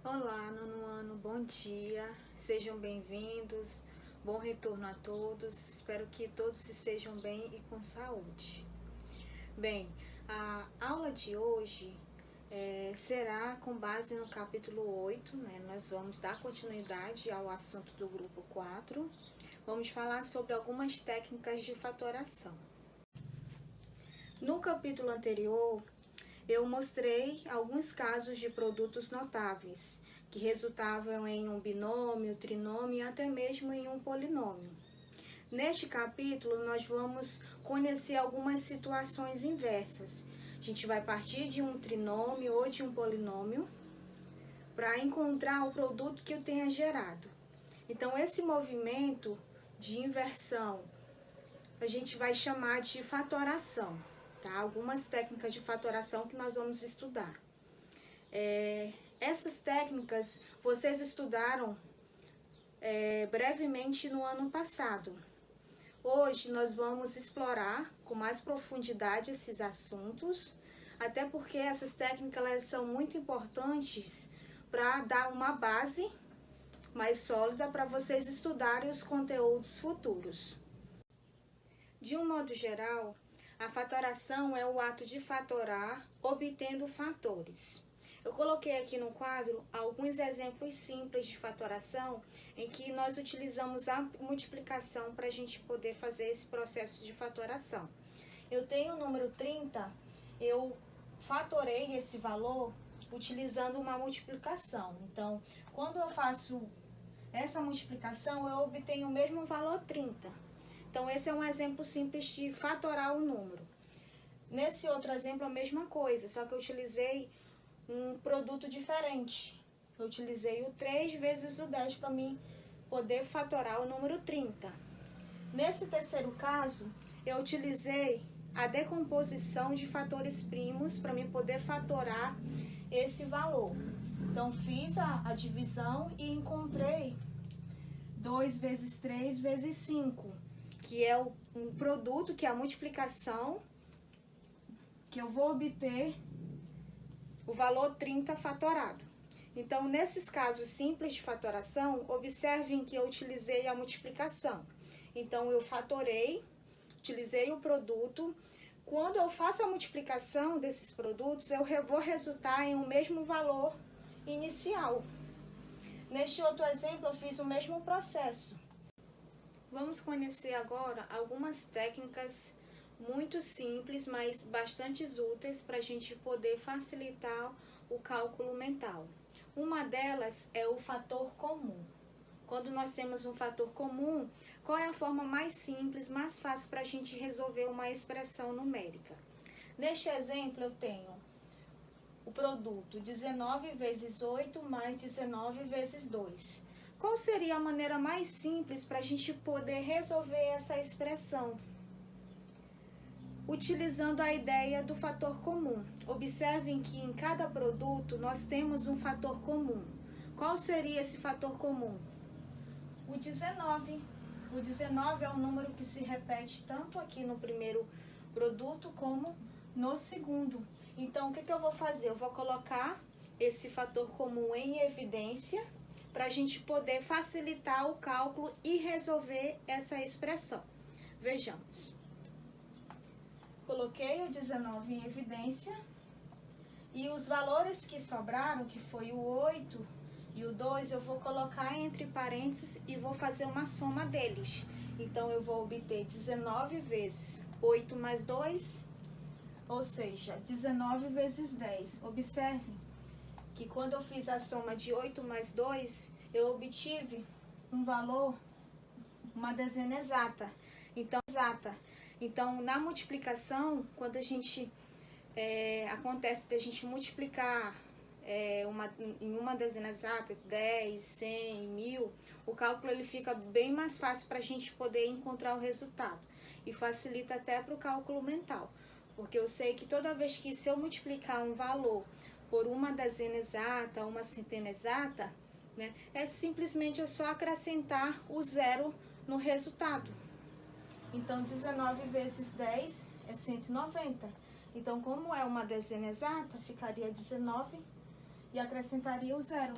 Olá, nono ano, bom dia, sejam bem-vindos, bom retorno a todos, espero que todos estejam bem e com saúde. Bem, a aula de hoje será com base no capítulo 8, né? Nós vamos dar continuidade ao assunto do grupo 4, vamos falar sobre algumas técnicas de fatoração. No capítulo anterior, eu mostrei alguns casos de produtos notáveis, que resultavam em um binômio, trinômio e até mesmo em um polinômio. Neste capítulo, nós vamos conhecer algumas situações inversas. A gente vai partir de um trinômio ou de um polinômio para encontrar o produto que eu tenha gerado. Então, esse movimento de inversão, a gente vai chamar de fatoração. Tá? Algumas técnicas de fatoração que nós vamos estudar. Essas técnicas vocês estudaram brevemente no ano passado. Hoje nós vamos explorar com mais profundidade esses assuntos, até porque essas técnicas elas são muito importantes para dar uma base mais sólida para vocês estudarem os conteúdos futuros. De um modo geral, a fatoração é o ato de fatorar obtendo fatores. Eu coloquei aqui no quadro alguns exemplos simples de fatoração em que nós utilizamos a multiplicação para a gente poder fazer esse processo de fatoração. Eu tenho o número 30, eu fatorei esse valor utilizando uma multiplicação. Então, quando eu faço essa multiplicação, eu obtenho o mesmo valor 30. Então, esse é um exemplo simples de fatorar o número. Nesse outro exemplo, a mesma coisa, só que eu utilizei um produto diferente. Eu utilizei o 3 vezes o 10 para mim poder fatorar o número 30. Nesse terceiro caso, eu utilizei a decomposição de fatores primos para mim poder fatorar esse valor. Então, fiz a divisão e encontrei 2 vezes 3 vezes 5. Que é um produto, que é a multiplicação, que eu vou obter o valor 30 fatorado. Então, nesses casos simples de fatoração, observem que eu utilizei a multiplicação. Então, eu fatorei, utilizei o produto. Quando eu faço a multiplicação desses produtos, eu vou resultar em um mesmo valor inicial. Neste outro exemplo, eu fiz o mesmo processo. Vamos conhecer agora algumas técnicas muito simples, mas bastante úteis para a gente poder facilitar o cálculo mental. Uma delas é o fator comum. Quando nós temos um fator comum, qual é a forma mais simples, mais fácil para a gente resolver uma expressão numérica? Neste exemplo, eu tenho o produto 19 vezes 8 mais 19 vezes 2. Qual seria a maneira mais simples para a gente poder resolver essa expressão? Utilizando a ideia do fator comum. Observem que em cada produto nós temos um fator comum. Qual seria esse fator comum? O 19. O 19 é um número que se repete tanto aqui no primeiro produto como no segundo. Então, o que eu vou fazer? Eu vou colocar esse fator comum em evidência para a gente poder facilitar o cálculo e resolver essa expressão. Vejamos. Coloquei o 19 em evidência e os valores que sobraram, que foi o 8 e o 2, eu vou colocar entre parênteses e vou fazer uma soma deles. Então, eu vou obter 19 vezes 8 mais 2, ou seja, 19 vezes 10. Observe que quando eu fiz a soma de 8 mais 2, eu obtive um valor, uma dezena exata. Então, na multiplicação, quando a gente acontece de a gente multiplicar em uma dezena exata, 10, 100, 1000, o cálculo ele fica bem mais fácil para a gente poder encontrar o resultado. E facilita até para o cálculo mental. Porque eu sei que toda vez que se eu multiplicar um valor por uma dezena exata, uma centena exata, né, é simplesmente eu só acrescentar o zero no resultado. Então, 19 vezes 10 é 190. Então, como é uma dezena exata, ficaria 19 e acrescentaria o zero.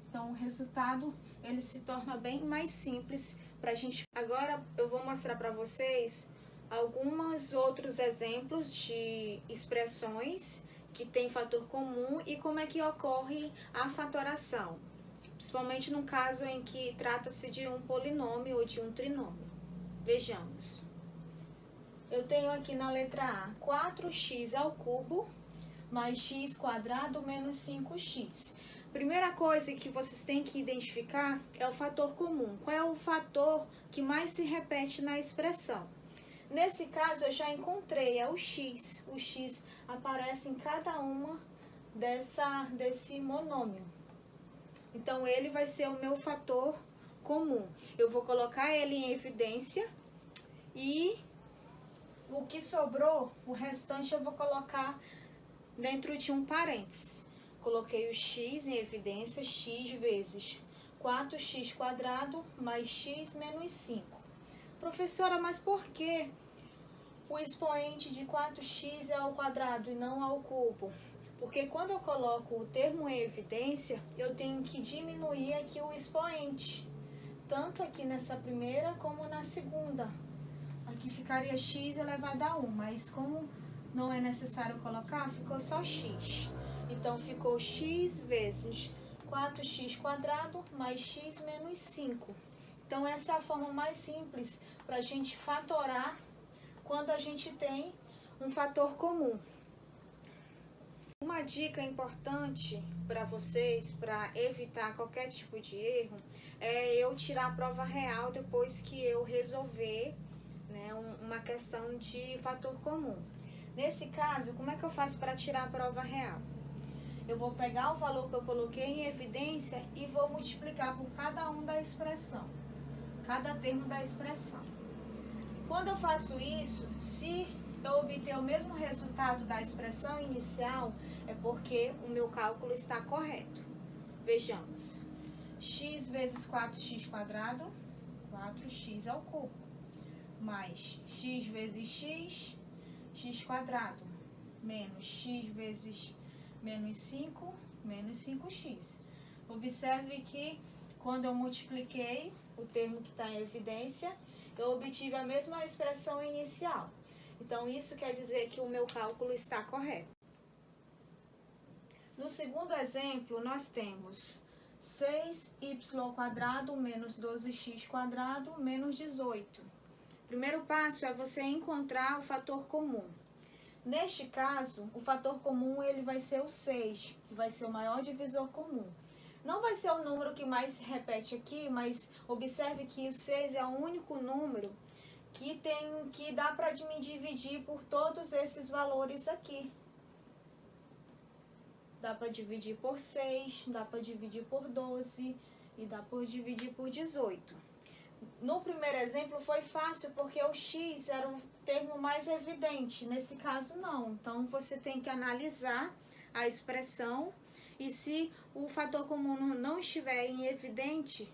Então, o resultado, ele se torna bem mais simples para a gente. Agora, eu vou mostrar para vocês alguns outros exemplos de expressões que têm fator comum e como é que ocorre a fatoração, principalmente no caso em que trata-se de um polinômio ou de um trinômio. Vejamos. Eu tenho aqui na letra A 4x ao cubo mais x quadrado menos 5x. Primeira coisa que vocês têm que identificar é o fator comum. Qual é o fator que mais se repete na expressão? Nesse caso, eu já encontrei, é o x. O x aparece em cada uma desse monômio. Então, ele vai ser o meu fator comum. Eu vou colocar ele em evidência e o que sobrou, o restante, eu vou colocar dentro de um parênteses. Coloquei o x em evidência, x vezes 4x quadrado mais x menos 5. Professora, mas por que o expoente de 4x é ao quadrado e não ao cubo? Porque quando eu coloco o termo em evidência, eu tenho que diminuir aqui o expoente. Tanto aqui nessa primeira como na segunda. Aqui ficaria x elevado a 1, mas como não é necessário colocar, ficou só x. Então, ficou x vezes 4x quadrado mais x menos 5. Então, essa é a forma mais simples para a gente fatorar quando a gente tem um fator comum. Uma dica importante para vocês, para evitar qualquer tipo de erro, é eu tirar a prova real depois que eu resolver, né, uma questão de fator comum. Nesse caso, como é que eu faço para tirar a prova real? Eu vou pegar o valor que eu coloquei em evidência e vou multiplicar por cada um da expressão, cada termo da expressão. Quando eu faço isso, se eu obter o mesmo resultado da expressão inicial, é porque o meu cálculo está correto. Vejamos. X vezes 4x quadrado, 4x ao cubo, mais x vezes x, x quadrado, menos x vezes menos 5, menos 5x. Observe que quando eu multipliquei o termo que está em evidência, eu obtive a mesma expressão inicial. Então, isso quer dizer que o meu cálculo está correto. No segundo exemplo, nós temos 6y² menos 12x² menos 18. Primeiro passo é você encontrar o fator comum. Neste caso, o fator comum ele vai ser o 6, que vai ser o maior divisor comum. Não vai ser o número que mais se repete aqui, mas observe que o 6 é o único número que dá para me dividir por todos esses valores aqui. Dá para dividir por 6, dá para dividir por 12 e dá para dividir por 18. No primeiro exemplo foi fácil porque o x era o termo mais evidente, nesse caso não. Então você tem que analisar a expressão e se o fator comum não estiver evidente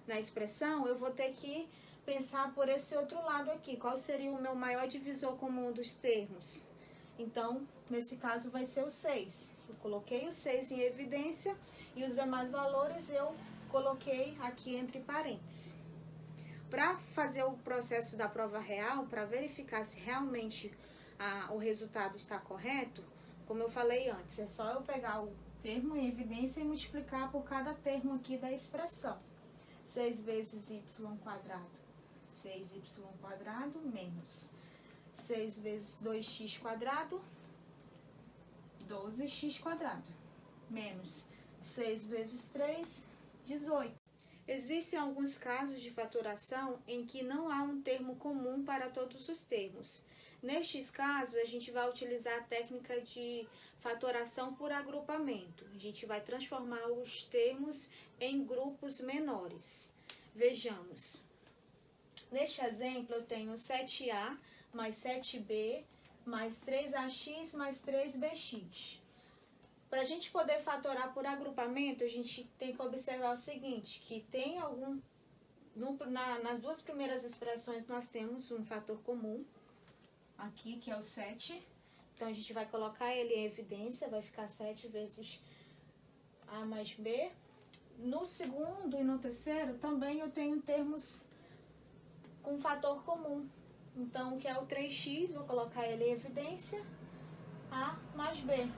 na expressão, eu vou ter que pensar por esse outro lado aqui, qual seria o meu maior divisor comum dos termos. Então, nesse caso vai ser o 6. Eu coloquei o 6 em evidência e os demais valores eu coloquei aqui entre parênteses. Para fazer o processo da prova real, para verificar se realmente o resultado está correto, como eu falei antes, é só eu pegar o termo em evidência e multiplicar por cada termo aqui da expressão. 6 vezes y², 6y² menos 6 vezes 2x², 12x², menos 6 vezes 3, 18. Existem alguns casos de fatoração em que não há um termo comum para todos os termos. Nestes casos, a gente vai utilizar a técnica de fatoração por agrupamento. A gente vai transformar os termos em grupos menores. Vejamos. Neste exemplo, eu tenho 7a mais 7b mais 3ax mais 3bx. Para a gente poder fatorar por agrupamento, a gente tem que observar o seguinte, que tem nas duas primeiras expressões nós temos um fator comum, aqui que é o 7. Então, a gente vai colocar ele em evidência, vai ficar 7 vezes A mais B. No segundo e no terceiro também eu tenho termos com fator comum. Então, que é o 3x, vou colocar ele em evidência, A mais B.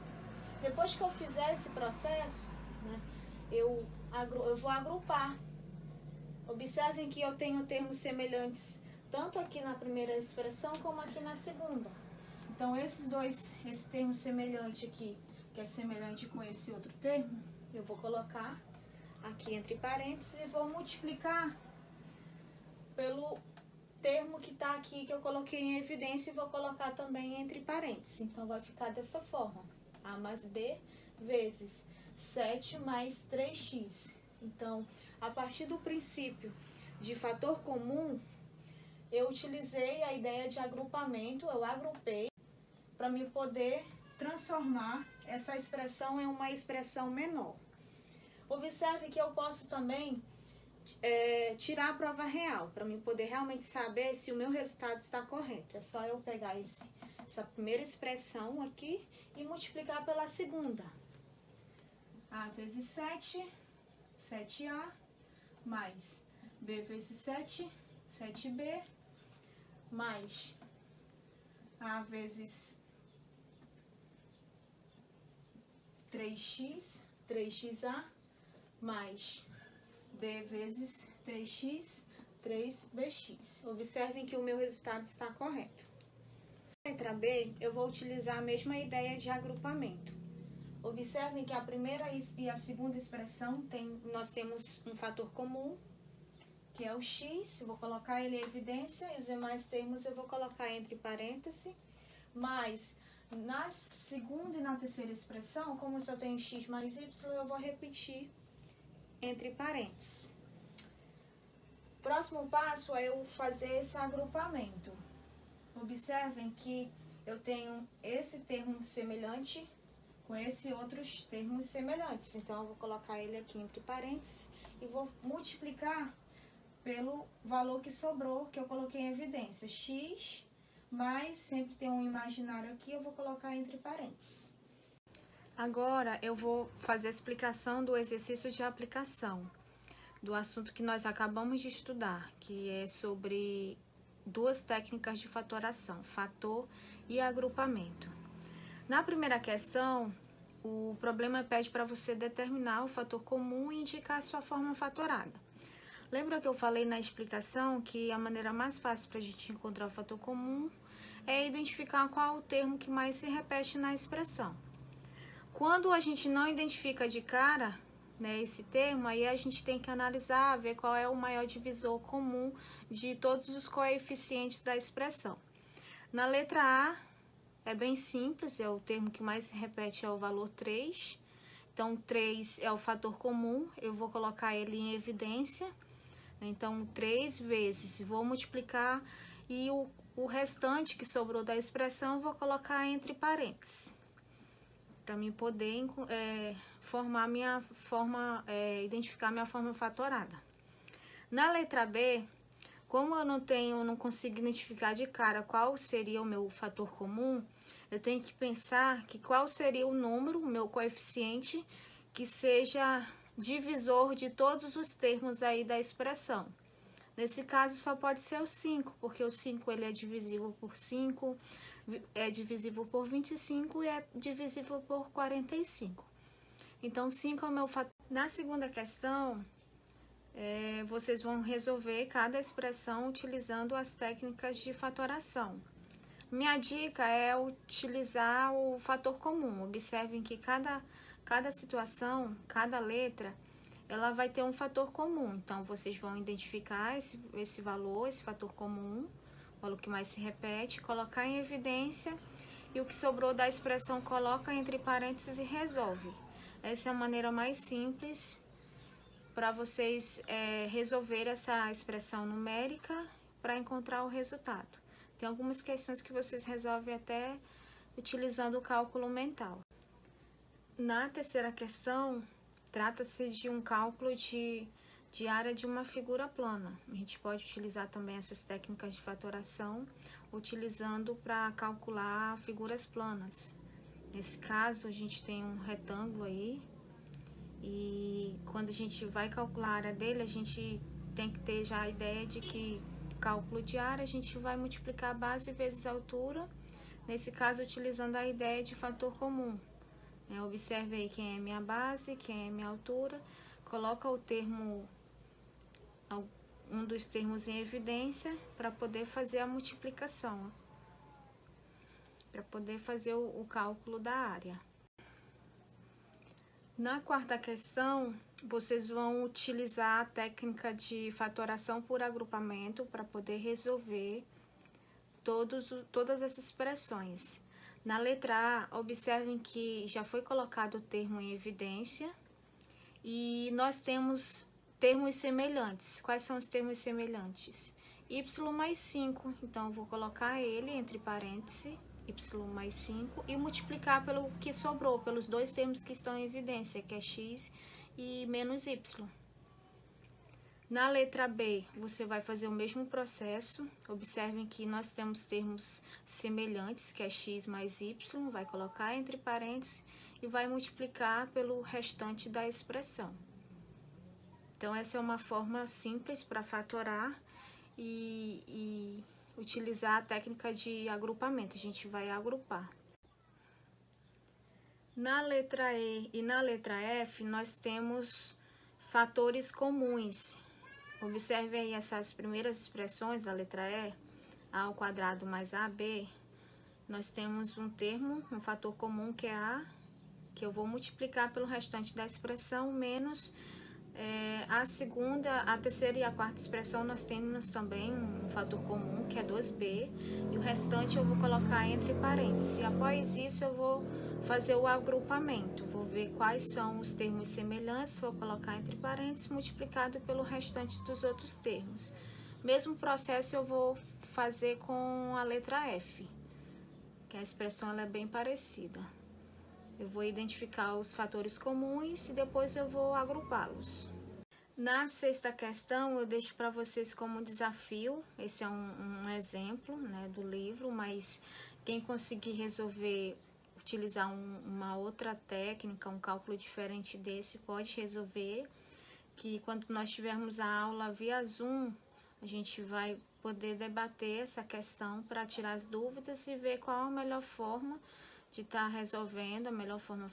Depois que eu fizer esse processo, né, eu vou agrupar. Observem que eu tenho termos semelhantes tanto aqui na primeira expressão como aqui na segunda. Então, esse termo semelhante aqui, que é semelhante com esse outro termo, eu vou colocar aqui entre parênteses e vou multiplicar pelo termo que está aqui, que eu coloquei em evidência, e vou colocar também entre parênteses. Então, vai ficar dessa forma. A mais B vezes 7 mais 3x. Então, a partir do princípio de fator comum, eu utilizei a ideia de agrupamento, eu agrupei para me poder transformar essa expressão em uma expressão menor. Observe que eu posso também tirar a prova real, para mim poder realmente saber se o meu resultado está correto. É só eu pegar essa primeira expressão aqui e multiplicar pela segunda. A vezes 7, 7A, mais B vezes 7, 7B, mais A vezes 3x, 3xa, mais B vezes 3x, 3bx. Observem que o meu resultado está correto. Na letra B, eu vou utilizar a mesma ideia de agrupamento. Observem que a primeira e a segunda expressão nós temos um fator comum, que é o x, eu vou colocar ele em evidência, e os demais termos eu vou colocar entre parênteses, mas na segunda e na terceira expressão, como eu só tenho x mais y, eu vou repetir entre parênteses. Próximo passo é eu fazer esse agrupamento. Observem que eu tenho esse termo semelhante com esses outros termos semelhantes. Então, eu vou colocar ele aqui entre parênteses e vou multiplicar pelo valor que sobrou, que eu coloquei em evidência. X, mais, sempre tem um imaginário aqui, eu vou colocar entre parênteses. Agora, eu vou fazer a explicação do exercício de aplicação do assunto que nós acabamos de estudar, que é sobre duas técnicas de fatoração, fator e agrupamento. Na primeira questão, o problema pede para você determinar o fator comum e indicar a sua forma fatorada. Lembra que eu falei na explicação que a maneira mais fácil para a gente encontrar o fator comum é identificar qual o termo que mais se repete na expressão. Quando a gente não identifica de cara, né, esse termo, aí a gente tem que analisar, ver qual é o maior divisor comum de todos os coeficientes da expressão. Na letra A, é bem simples, é o termo que mais se repete é o valor 3. Então, 3 é o fator comum, eu vou colocar ele em evidência. Então, 3 vezes, vou multiplicar e o restante que sobrou da expressão eu vou colocar entre parênteses, para mim poder formar minha forma, identificar minha forma fatorada. Na letra B, como eu não consigo identificar de cara qual seria o meu fator comum, eu tenho que pensar que qual seria o número, o meu coeficiente, que seja divisor de todos os termos aí da expressão. Nesse caso, só pode ser o 5, porque o 5 ele é divisível por 5, é divisível por 25 e é divisível por 45. Então, 5 é o meu fator. Na segunda questão, vocês vão resolver cada expressão utilizando as técnicas de fatoração. Minha dica é utilizar o fator comum. Observem que cada situação, cada letra, ela vai ter um fator comum. Então, vocês vão identificar esse valor, esse fator comum, o valor que mais se repete, colocar em evidência e o que sobrou da expressão coloca entre parênteses e resolve. Essa é a maneira mais simples para vocês resolver essa expressão numérica para encontrar o resultado. Tem algumas questões que vocês resolvem até utilizando o cálculo mental. Na terceira questão, trata-se de um cálculo de área de uma figura plana. A gente pode utilizar também essas técnicas de fatoração, utilizando para calcular figuras planas. Nesse caso, a gente tem um retângulo aí, E quando a gente vai calcular a área dele, a gente tem que ter já a ideia de que cálculo de área a gente vai multiplicar a base vezes a altura, nesse caso utilizando a ideia de fator comum. Observe aí quem é minha base, quem é minha altura, coloca o termo, um dos termos em evidência para poder fazer a multiplicação, para poder fazer o cálculo da área. Na quarta questão, vocês vão utilizar a técnica de fatoração por agrupamento para poder resolver todas essas expressões. Na letra A, observem que já foi colocado o termo em evidência e nós temos termos semelhantes. Quais são os termos semelhantes? Y mais 5, então eu vou colocar ele entre parênteses, y mais 5, e multiplicar pelo que sobrou, pelos dois termos que estão em evidência, que é x e menos y. Na letra B, você vai fazer o mesmo processo. Observem que nós temos termos semelhantes, que é x mais y, vai colocar entre parênteses e vai multiplicar pelo restante da expressão. Então, essa é uma forma simples para fatorar e utilizar a técnica de agrupamento. A gente vai agrupar. Na letra E e na letra F, nós temos fatores comuns. Observe aí essas primeiras expressões, a letra E, a ao quadrado mais AB, nós temos um termo, um fator comum que é A, que eu vou multiplicar pelo restante da expressão, menos a segunda, a terceira e a quarta expressão, nós temos também um fator comum, que é 2B, e o restante eu vou colocar entre parênteses. E após isso eu vou fazer o agrupamento, vou ver quais são os termos semelhantes, vou colocar entre parênteses, multiplicado pelo restante dos outros termos. Mesmo processo eu vou fazer com a letra F, que a expressão ela é bem parecida. Eu vou identificar os fatores comuns e depois eu vou agrupá-los. Na sexta questão, eu deixo para vocês como desafio, esse é um exemplo, né, do livro, mas quem conseguir resolver, utilizar uma outra técnica, um cálculo diferente desse, pode resolver, que quando nós tivermos a aula via Zoom, a gente vai poder debater essa questão para tirar as dúvidas e ver qual a melhor forma de estar resolvendo, a melhor forma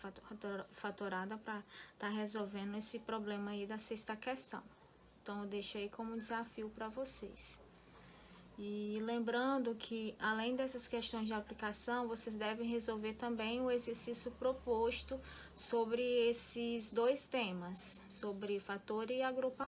fatorada para estar resolvendo esse problema aí da sexta questão. Então, eu deixo aí como desafio para vocês. E lembrando que, além dessas questões de aplicação, vocês devem resolver também o exercício proposto sobre esses dois temas, sobre fator e agrupamento.